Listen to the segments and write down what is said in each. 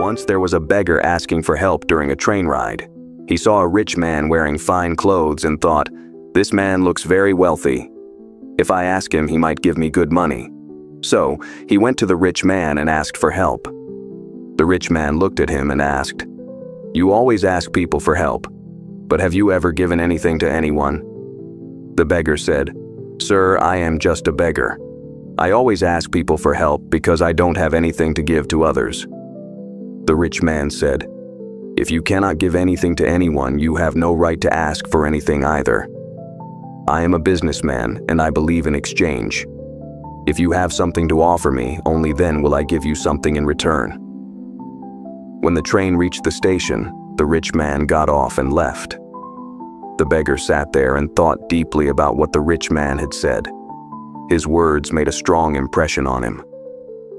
Once there was a beggar asking for help during a train ride. He saw a rich man wearing fine clothes and thought, "This man looks very wealthy. If I ask him, he might give me good money." So, he went to the rich man and asked for help. The rich man looked at him and asked, "You always ask people for help, but have you ever given anything to anyone?" The beggar said, "Sir, I am just a beggar. I always ask people for help because I don't have anything to give to others." The rich man said, "If you cannot give anything to anyone, you have no right to ask for anything either. I am a businessman and I believe in exchange. If you have something to offer me, only then will I give you something in return." When the train reached the station, the rich man got off and left. The beggar sat there and thought deeply about what the rich man had said. His words made a strong impression on him.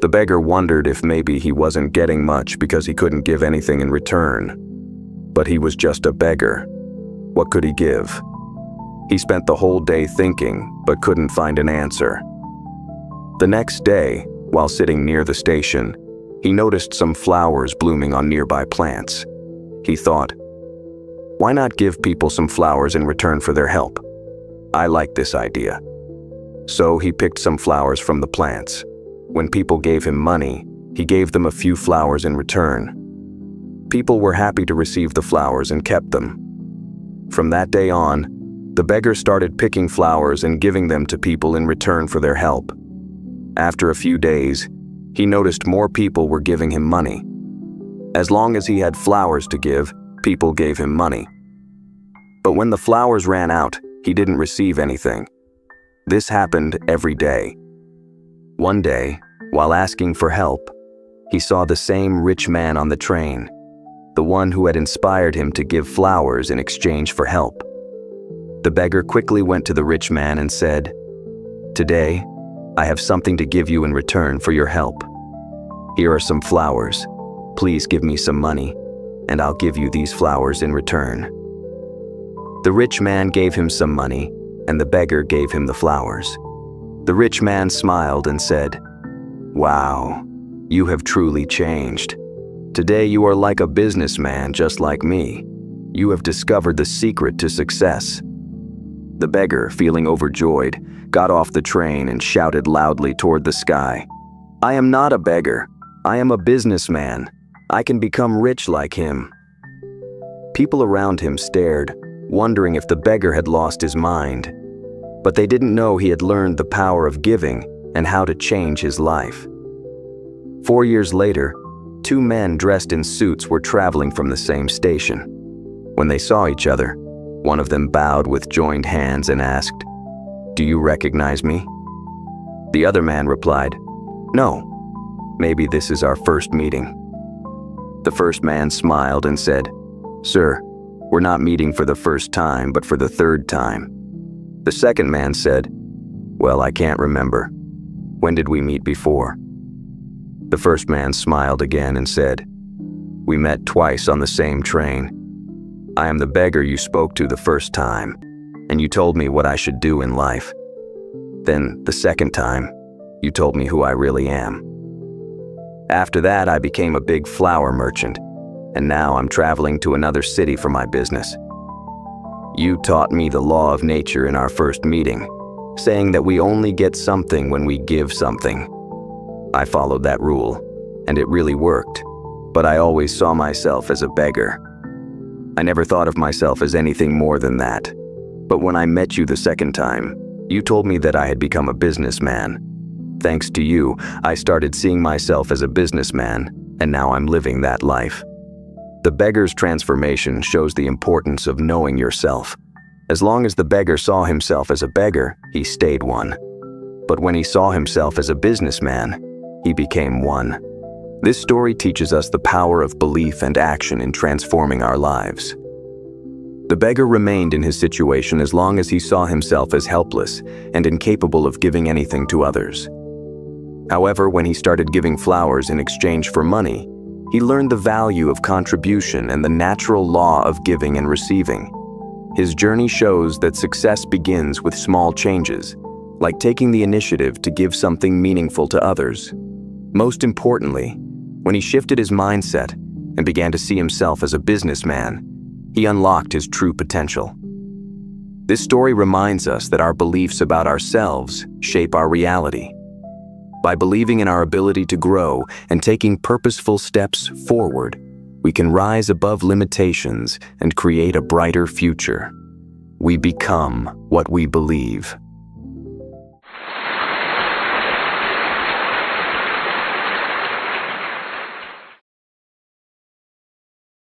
The beggar wondered if maybe he wasn't getting much because he couldn't give anything in return. But he was just a beggar. What could he give? He spent the whole day thinking, but couldn't find an answer. The next day, while sitting near the station, he noticed some flowers blooming on nearby plants. He thought, "Why not give people some flowers in return for their help? I like this idea." So he picked some flowers from the plants. When people gave him money, he gave them a few flowers in return. People were happy to receive the flowers and kept them. From that day on, the beggar started picking flowers and giving them to people in return for their help. After a few days, he noticed more people were giving him money. As long as he had flowers to give, people gave him money. But when the flowers ran out, he didn't receive anything. This happened every day. One day, while asking for help, he saw the same rich man on the train, the one who had inspired him to give flowers in exchange for help. The beggar quickly went to the rich man and said, "Today, I have something to give you in return for your help. Here are some flowers. Please give me some money, and I'll give you these flowers in return." The rich man gave him some money, and the beggar gave him the flowers. The rich man smiled and said, "Wow, you have truly changed. Today you are like a businessman just like me. You have discovered the secret to success." The beggar, feeling overjoyed, got off the train and shouted loudly toward the sky, "I am not a beggar. I am a businessman. I can become rich like him." People around him stared, wondering if the beggar had lost his mind. But they didn't know he had learned the power of giving and how to change his life. 4 years later, two men dressed in suits were traveling from the same station. When they saw each other, one of them bowed with joined hands and asked, "Do you recognize me?" The other man replied, "No. Maybe this is our first meeting." The first man smiled and said, "Sir, we're not meeting for the first time, but for the third time." The second man said, "Well, I can't remember. When did we meet before?" The first man smiled again and said, "We met twice on the same train. I am the beggar you spoke to the first time, and you told me what I should do in life. Then, the second time, you told me who I really am. After that, I became a big flower merchant, and now I'm traveling to another city for my business. You taught me the law of nature in our first meeting, saying that we only get something when we give something. I followed that rule, and it really worked, but I always saw myself as a beggar. I never thought of myself as anything more than that. But when I met you the second time, you told me that I had become a businessman. Thanks to you, I started seeing myself as a businessman, and now I'm living that life." The beggar's transformation shows the importance of knowing yourself. As long as the beggar saw himself as a beggar, he stayed one. But when he saw himself as a businessman, he became one. This story teaches us the power of belief and action in transforming our lives. The beggar remained in his situation as long as he saw himself as helpless and incapable of giving anything to others. However, when he started giving flowers in exchange for money, he learned the value of contribution and the natural law of giving and receiving. His journey shows that success begins with small changes, like taking the initiative to give something meaningful to others. Most importantly, When he shifted his mindset and began to see himself as a businessman, he unlocked his true potential. This story reminds us that our beliefs about ourselves shape our reality. By believing in our ability to grow and taking purposeful steps forward, we can rise above limitations and create a brighter future. We become what we believe.